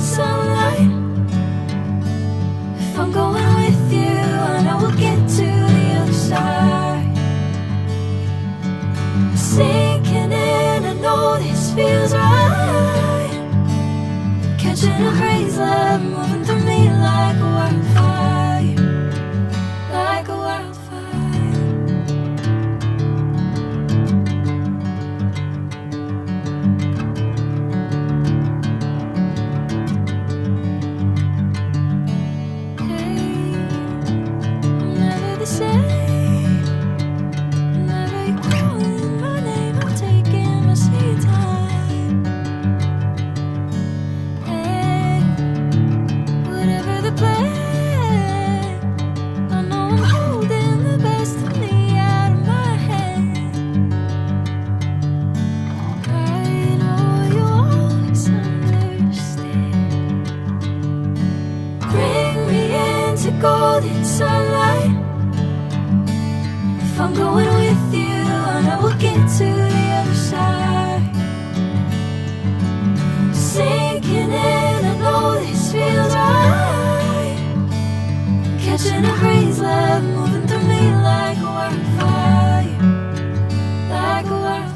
sunlight. If I'm going with you, I know we'll get to the other side. Sinking in, I know this feels right. Catching a breeze, love moving through me like a wildfire, like a wildfire. Hey, I'm never the same. Whenever you're calling my name, I'm taking my sweet time. Hey, whatever the plan, I know I'm holding the best of me out of my hand. I know you always understand. Bring me into golden sunlight. If I'm going with you, I know we'll get to the other side. Sinking in, I know this feels right. Catching a breeze, love moving through me like a wildfire, like a wildfire.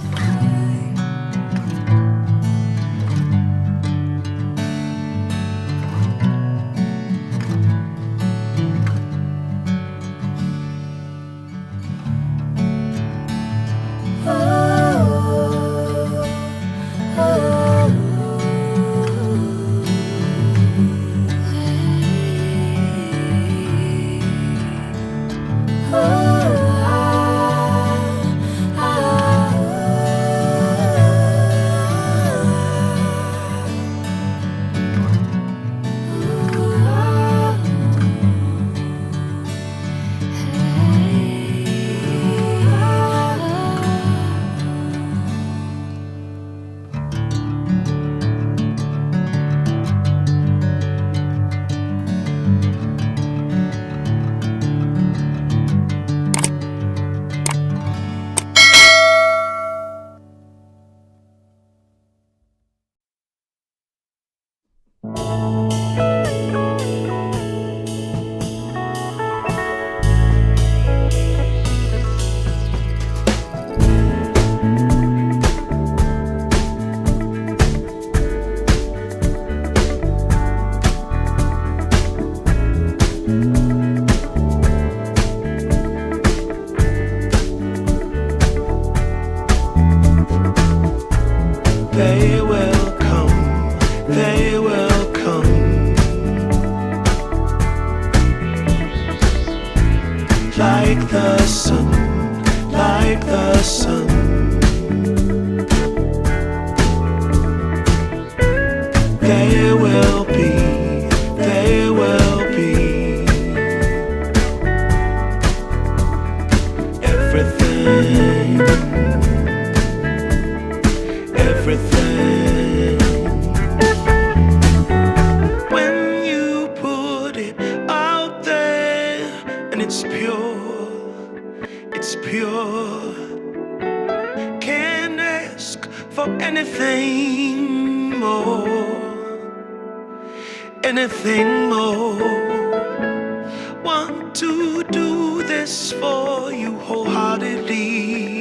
They will come, they will come, like the sun, like the sun. They will be, they will be everything, everything. When you put it out there and it's pure, can't ask for anything more, anything more. Want to do this for you wholeheartedly.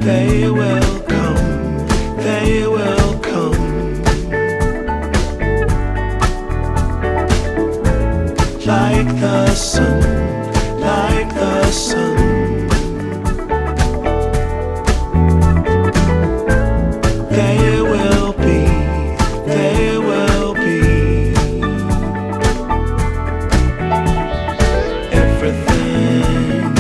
They will come, they will come, like the sun, like the sun. They will be, they will be everything.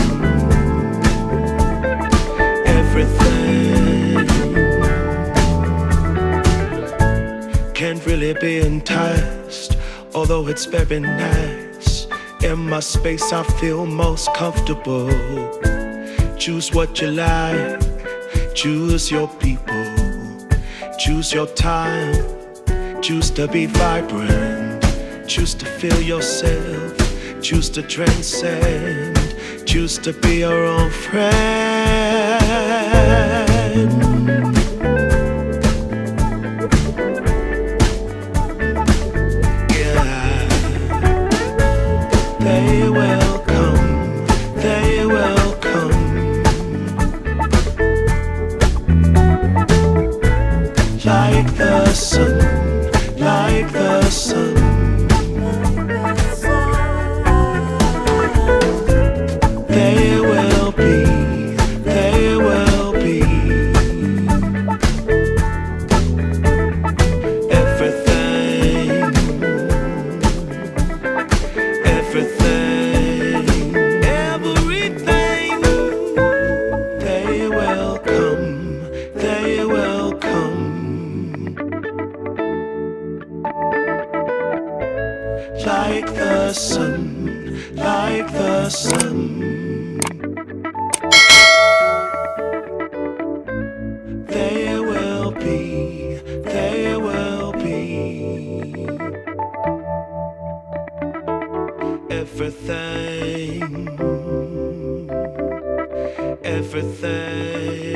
it's very nice. In my space, I feel most comfortable. Choose what you like, choose your people, choose your time, choose to be vibrant, choose to feel yourself, choose to transcend, choose to be your own friend. They will come, they will come. Like the sun, like the sun. They will be, they will be. Everything, everything, everything. They will come, they will come. Like the sun, like the sun. They will be, they will be. Everything, everything.